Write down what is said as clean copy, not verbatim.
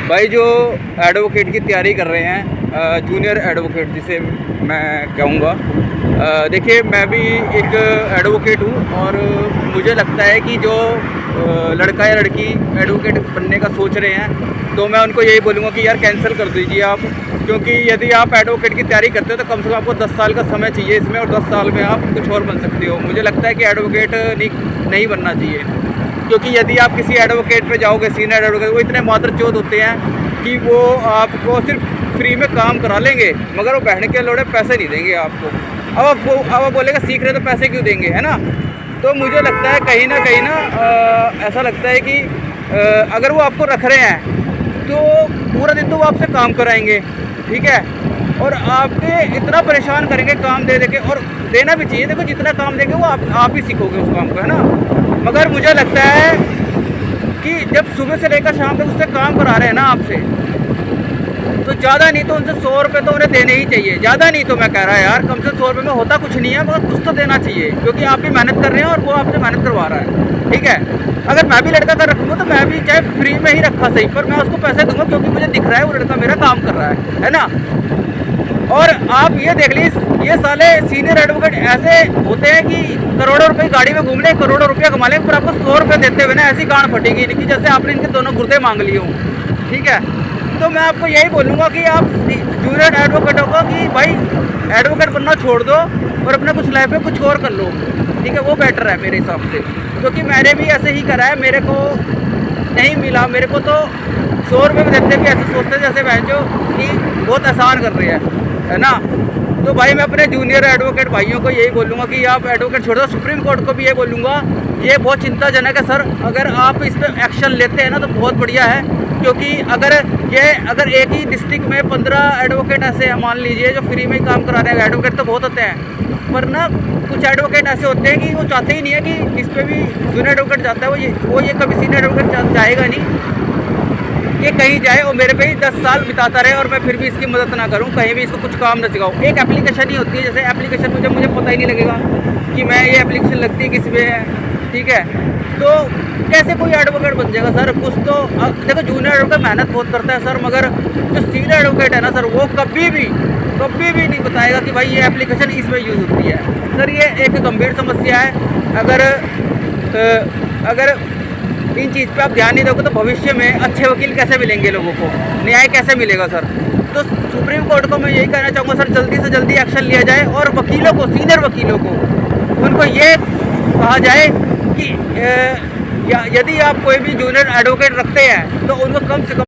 भाई जो एडवोकेट की तैयारी कर रहे हैं, जूनियर एडवोकेट जिसे मैं कहूँगा, देखिए मैं भी एक एडवोकेट हूँ और मुझे लगता है कि जो लड़का या लड़की एडवोकेट बनने का सोच रहे हैं तो मैं उनको यही बोलूँगा कि यार कैंसिल कर दीजिए आप, क्योंकि यदि आप एडवोकेट की तैयारी करते हो तो कम से कम आपको 10 साल का समय चाहिए इसमें, और 10 साल में आप कुछ और बन सकते हो। मुझे लगता है कि एडवोकेट नहीं बनना चाहिए, क्योंकि यदि आप किसी एडवोकेट पे जाओगे, सीनियर एडवोकेट, वो इतने मादरचोद होते हैं कि वो आपको सिर्फ फ्री में काम करा लेंगे मगर वो बैठने के लोड़े पैसे नहीं देंगे आपको। अब आप बोलेगा सीख रहे तो पैसे क्यों देंगे, है ना। तो मुझे लगता है कहीं ना ऐसा लगता है कि अगर वो आपको रख रहे हैं तो पूरा दिन तो वो आपसे काम कराएंगे, ठीक है, और आपके इतना परेशान करेंगे काम दे के, और देना भी चाहिए। देखो जितना काम देंगे वो आप ही सीखोगे उस काम को, है ना। मगर मुझे लगता है कि जब सुबह से लेकर शाम तक उससे काम करा रहे हैं ना आपसे, तो ज़्यादा नहीं तो उनसे 100 रुपये तो उन्हें देने ही चाहिए। ज़्यादा नहीं तो मैं कह रहा है यार, कम से 100 रुपये में होता कुछ नहीं है, मगर कुछ तो देना चाहिए, क्योंकि आप भी मेहनत कर रहे हैं और वो आपसे मेहनत करवा रहा है, ठीक है। अगर मैं भी लड़का का रखूँगा तो मैं भी चाहे फ्री में ही रखा सही, पर मैं उसको पैसे दूंगा क्योंकि मुझे दिख रहा है वो लड़का मेरा काम कर रहा है ना। और आप ये देख लीजिए, ये साले सीनियर एडवोकेट ऐसे होते हैं कि करोड़ों रुपए गाड़ी में घूम ले, करोड़ों रुपया कमा लें, पर आपको 100 रुपये देते हुए ना ऐसी गांड फटेगी इनकी जैसे आपने इनके दोनों गुर्दे मांग लिए हों, ठीक है। तो मैं आपको यही बोलूँगा कि आप जूनियर एडवोकेटों को कि भाई एडवोकेट बनना छोड़ दो और अपना कुछ लाइफ में कुछ और कर लो, ठीक है, वो बेटर है मेरे हिसाब से। क्योंकि मैंने भी ऐसे ही करा है, मेरे को नहीं मिला, मेरे को तो 100 रुपये में देते भी ऐसे सोचते जैसे बहन जो कि बहुत आसान कर रहे हैं, है ना। तो भाई मैं अपने जूनियर एडवोकेट भाइयों को यही बोलूँगा कि आप एडवोकेट छोड़ दो। सुप्रीम कोर्ट को भी ये बोलूँगा, ये बहुत चिंताजनक है सर। अगर आप इस पर एक्शन लेते हैं ना तो बहुत बढ़िया है, क्योंकि अगर एक ही डिस्ट्रिक्ट में 15 एडवोकेट ऐसे हैं, मान लीजिए, जो फ्री में ही काम करा रहे हैं। एडवोकेट तो बहुत होते हैं, पर ना कुछ एडवोकेट ऐसे होते हैं कि वो चाहते ही नहीं है कि इस पर भी जूनियर एडवोकेट जाता है, वो ये कभी सीनियर एडवोकेट जाएगा नहीं, ये कहीं जाए और मेरे पे ही 10 साल बिताता रहे और मैं फिर भी इसकी मदद ना करूं, कहीं भी इसको कुछ काम न सिखाऊं। एक एप्लीकेशन ही होती है, जैसे एप्लीकेशन मुझे पता ही नहीं लगेगा कि मैं ये एप्लीकेशन लगती है किस पे है, ठीक है। तो कैसे कोई एडवोकेट बन जाएगा सर। कुछ तो देखो, जूनियर एडवोकेट मेहनत बहुत करता है सर, मगर जो सीनियर एडवोकेट है ना सर, वो कभी भी नहीं बताएगा कि भाई ये एप्लीकेशन इसमें यूज़ होती है। सर ये एक गंभीर समस्या है। अगर इन चीज़ पे आप ध्यान नहीं दोगे तो भविष्य में अच्छे वकील कैसे मिलेंगे, लोगों को न्याय कैसे मिलेगा सर। तो सुप्रीम कोर्ट को मैं यही कहना चाहूँगा सर, जल्दी से जल्दी एक्शन लिया जाए और वकीलों को, सीनियर वकीलों को, उनको ये कहा जाए कि यदि आप कोई भी जूनियर एडवोकेट रखते हैं तो उनको कम से कम